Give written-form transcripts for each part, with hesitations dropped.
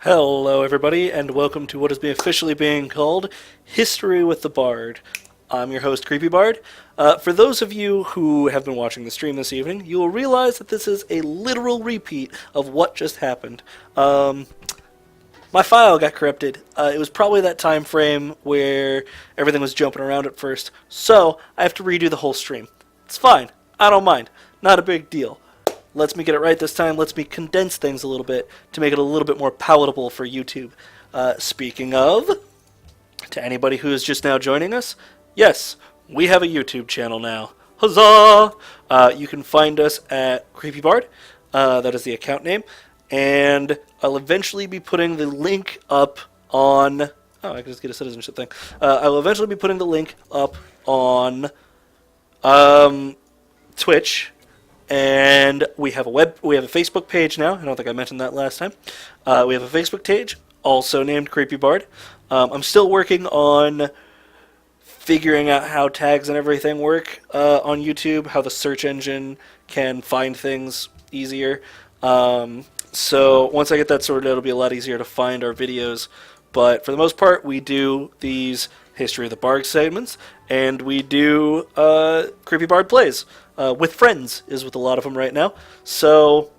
Hello, everybody, and welcome to what is officially being called History with the Bard. I'm your host, Creepy Bard. For those of you who have been watching the stream this evening, you will realize that this is a literal repeat of what just happened. My file got corrupted. It was probably that time frame where everything was jumping around at first, so I have to redo the whole stream. It's fine. I don't mind. Not a big deal. Lets me get it right this time, lets me condense things a little bit to make it a little bit more palatable for YouTube. Speaking of, to anybody who is just now joining us, yes, we have a YouTube channel now. Huzzah! You can find us at CreepyBard, that is the account name, and I'll eventually be putting the link up on... Oh, I can just get a citizenship thing. I'll eventually be putting the link up on Twitch. And we have a Facebook page now. I don't think I mentioned that last time. We have a Facebook page, also named Creepy Bard. I'm still working on figuring out how tags and everything work on YouTube, how the search engine can find things easier. So once I get that sorted, it'll be a lot easier to find our videos. But for the most part, we do these History of the Bard segments, and we do Creepy Bard Plays. With friends is with a lot of them right now. So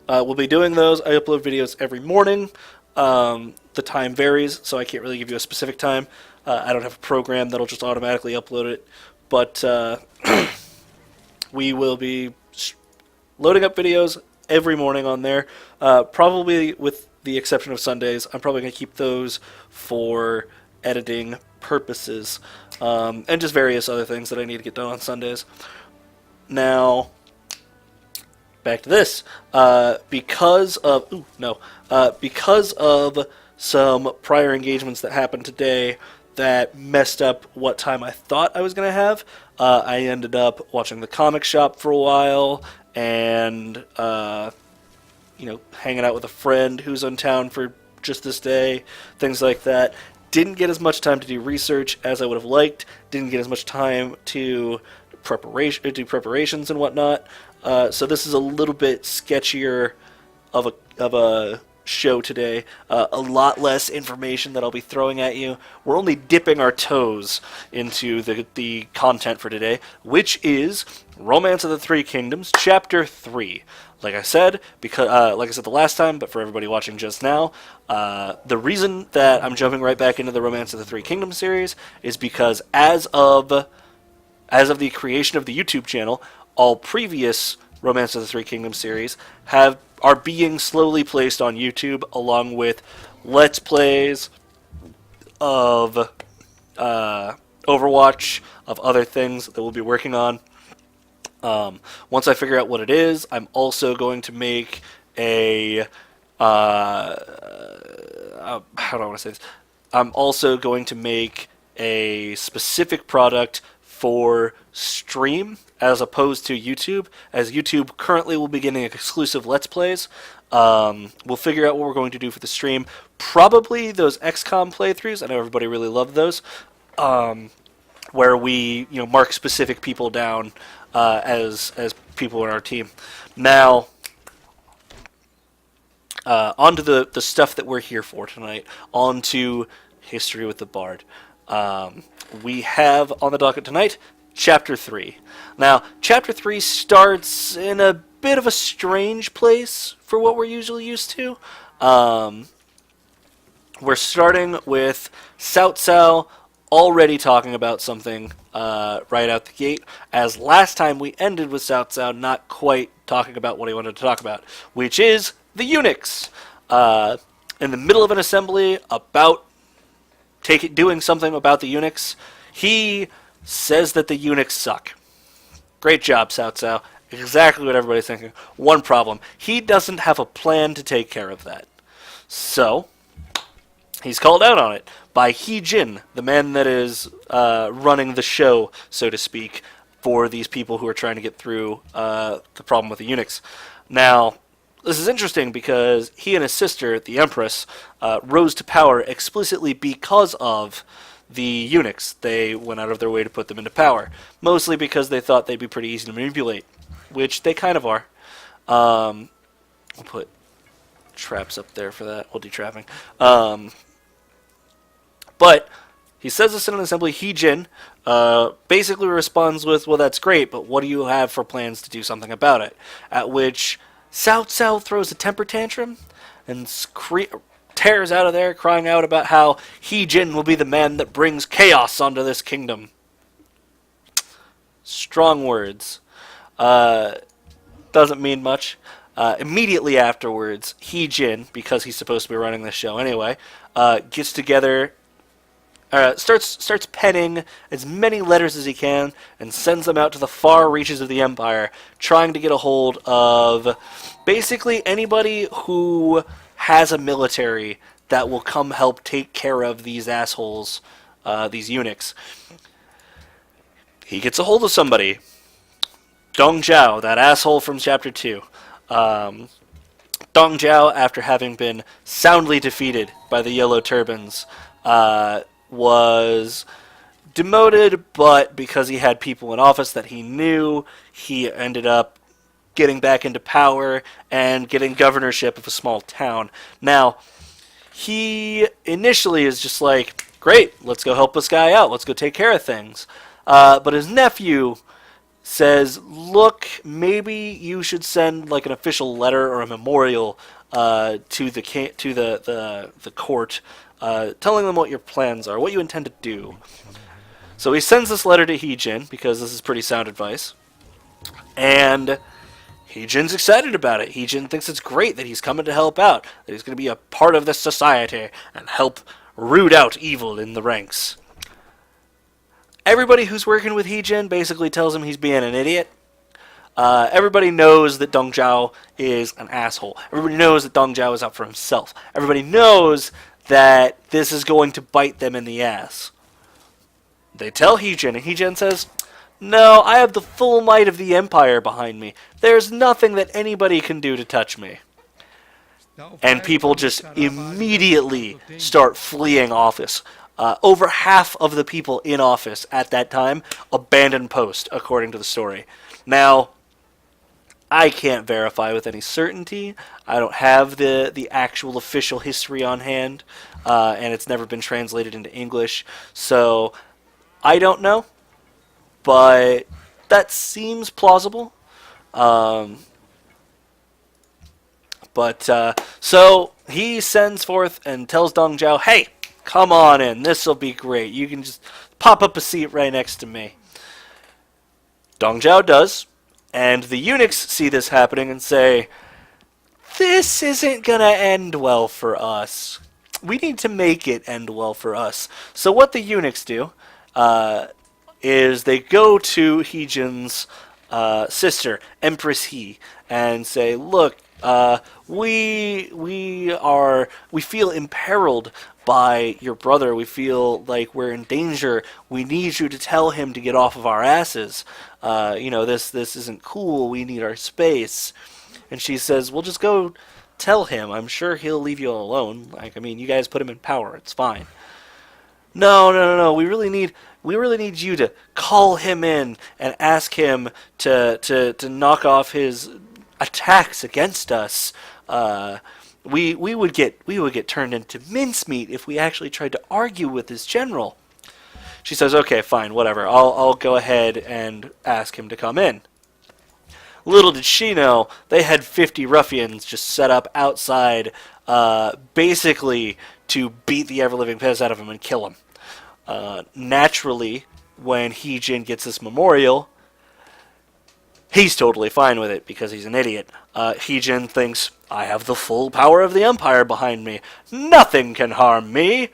we'll be doing those. I upload videos every morning. The time varies, so I can't really give you a specific time. I don't have a program that'll just automatically upload it. But we will be loading up videos every morning on there. Probably with the exception of Sundays. I'm probably going to keep those for editing purposes. And just various other things that I need to get done on Sundays. Now, back to this. Because of some prior engagements that happened today that messed up what time I thought I was going to have, I ended up watching the comic shop for a while and, hanging out with a friend who's in town for just this day, things like that. Didn't get as much time to do research as I would have liked. Didn't get as much time to do preparations and whatnot. So this is a little bit sketchier of a show today. A lot less information that I'll be throwing at you. We're only dipping our toes into the content for today, which is Romance of the Three Kingdoms, Chapter 3. Like I said the last time, but for everybody watching just now, the reason that I'm jumping right back into the Romance of the Three Kingdoms series is because as of the creation of the YouTube channel, all previous Romance of the Three Kingdoms series are being slowly placed on YouTube, along with Let's Plays of Overwatch, of other things that we'll be working on. Once I figure out what it is, I'm also going to make a... how do I want to say this? I'm also going to make a specific product for stream as opposed to YouTube, as YouTube currently will be getting exclusive Let's Plays. We'll figure out what we're going to do for the stream. Probably those XCOM playthroughs. I know everybody really loved those. Where we mark specific people down as people in our team. Now, onto the stuff that we're here for tonight. Onto History with the Bard. We have on the docket tonight Chapter 3. Now, Chapter 3 starts in a bit of a strange place for what we're usually used to. We're starting with Cao Cao already talking about something right out the gate, as last time we ended with Cao Cao not quite talking about what he wanted to talk about, which is the eunuchs. In the middle of an assembly about doing something about the eunuchs, he says that the eunuchs suck. Great job, Cao Cao. Exactly what everybody's thinking. One problem. He doesn't have a plan to take care of that. So, he's called out on it by He Jin, the man that is running the show, so to speak, for these people who are trying to get through the problem with the eunuchs. Now, this is interesting because he and his sister, the Empress, rose to power explicitly because of the eunuchs. They went out of their way to put them into power, mostly because they thought they'd be pretty easy to manipulate, which they kind of are. We'll put traps up there for that. We'll do trapping. But he says this in an assembly. He-Jin basically responds with, well, that's great, but what do you have for plans to do something about it? At which Cao Cao throws a temper tantrum and tears out of there, crying out about how He-Jin will be the man that brings chaos onto this kingdom. Strong words. Doesn't mean much. Immediately afterwards, He-Jin, because he's supposed to be running this show anyway, gets together, starts penning as many letters as he can, and sends them out to the far reaches of the Empire, trying to get a hold of basically anybody who has a military that will come help take care of these assholes, these eunuchs. He gets a hold of somebody. Dong Zhao, that asshole from Chapter 2. Dong Zhao, after having been soundly defeated by the Yellow Turbans, was demoted, but because he had people in office that he knew, he ended up getting back into power and getting governorship of a small town. Now, he initially is just like, great, let's go help this guy out, let's go take care of things. But his nephew says, look, maybe you should send like an official letter or a memorial to the court, telling them what your plans are, what you intend to do. So he sends this letter to He-Jin, because this is pretty sound advice. And He-Jin's excited about it. He-Jin thinks it's great that he's coming to help out, that he's going to be a part of this society and help root out evil in the ranks. Everybody who's working with He-Jin basically tells him he's being an idiot. Everybody knows that Dong Zhao is an asshole. Everybody knows that Dong Zhao is out for himself. Everybody knows that this is going to bite them in the ass. They tell He-Jin, and He-Jin says, no, I have the full might of the Empire behind me. There's nothing that anybody can do to touch me. And people just immediately start fleeing office. Over half of the people in office at that time abandoned post, according to the story. Now, I can't verify with any certainty. I don't have the actual official history on hand, and it's never been translated into English, so I don't know. But that seems plausible. So he sends forth and tells Dong Zhao, hey, come on in, this'll be great. You can just pop up a seat right next to me. Dong Zhao does, and the eunuchs see this happening and say, this isn't gonna end well for us. We need to make it end well for us. So what the eunuchs do is they go to He-Jin's sister, Empress He, and say, look, we feel imperiled by your brother. We feel like we're in danger. We need you to tell him to get off of our asses. This isn't cool. We need our space. And she says, well, just go tell him. I'm sure he'll leave you alone. You guys put him in power. It's fine. No. We really need you to call him in and ask him to knock off his attacks against us. We would get turned into mincemeat if we actually tried to argue with his general. She says, okay, fine, whatever. I'll go ahead and ask him to come in. Little did she know, they had 50 ruffians just set up outside, basically to beat the ever-living piss out of him and kill him. Naturally, when He-Jin gets this memorial, he's totally fine with it because he's an idiot. He-Jin thinks, I have the full power of the Empire behind me. Nothing can harm me.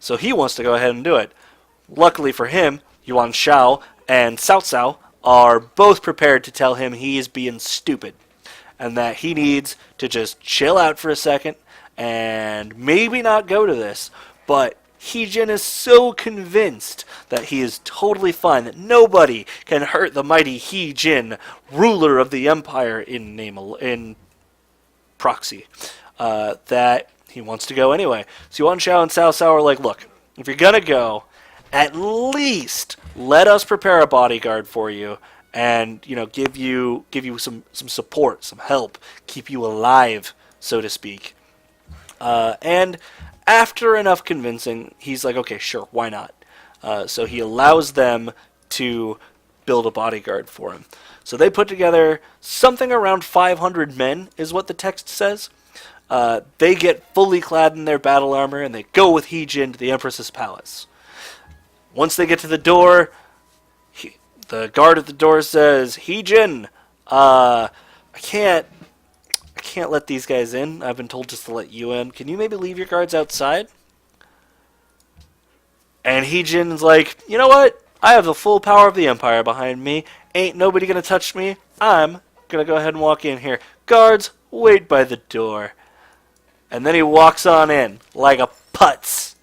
So he wants to go ahead and do it. Luckily for him, Yuan Shao and Cao Cao are both prepared to tell him he is being stupid and that he needs to just chill out for a second and maybe not go to this. But He-Jin is so convinced that he is totally fine, that nobody can hurt the mighty He-Jin, ruler of the Empire in proxy, that he wants to go anyway. So Yuan Shao and Cao Cao are like, look, if you're gonna go, at least let us prepare a bodyguard for you and give you some support, some help, keep you alive, so to speak. And after enough convincing, he's like, okay, sure, why not? So he allows them to build a bodyguard for him. So they put together something around 500 men, is what the text says. They get fully clad in their battle armor and they go with Heejin to the Empress's palace. Once they get to the door, the guard at the door says, "Heejin, I can't let these guys in. I've been told just to let you in. Can you maybe leave your guards outside?" And Heejin's like, "You know what? I have the full power of the Empire behind me. Ain't nobody gonna touch me. I'm gonna go ahead and walk in here. Guards, wait by the door." And then he walks on in like a putz.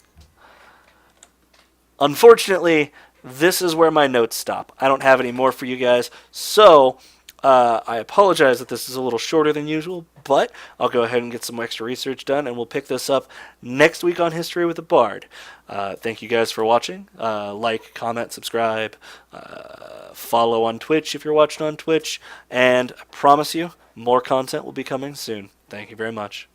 Unfortunately, this is where my notes stop. I don't have any more for you guys, so I apologize that this is a little shorter than usual, but I'll go ahead and get some extra research done, and we'll pick this up next week on History with a Bard. Thank you guys for watching. Like, comment, subscribe, follow on Twitch if you're watching on Twitch, and I promise you, more content will be coming soon. Thank you very much.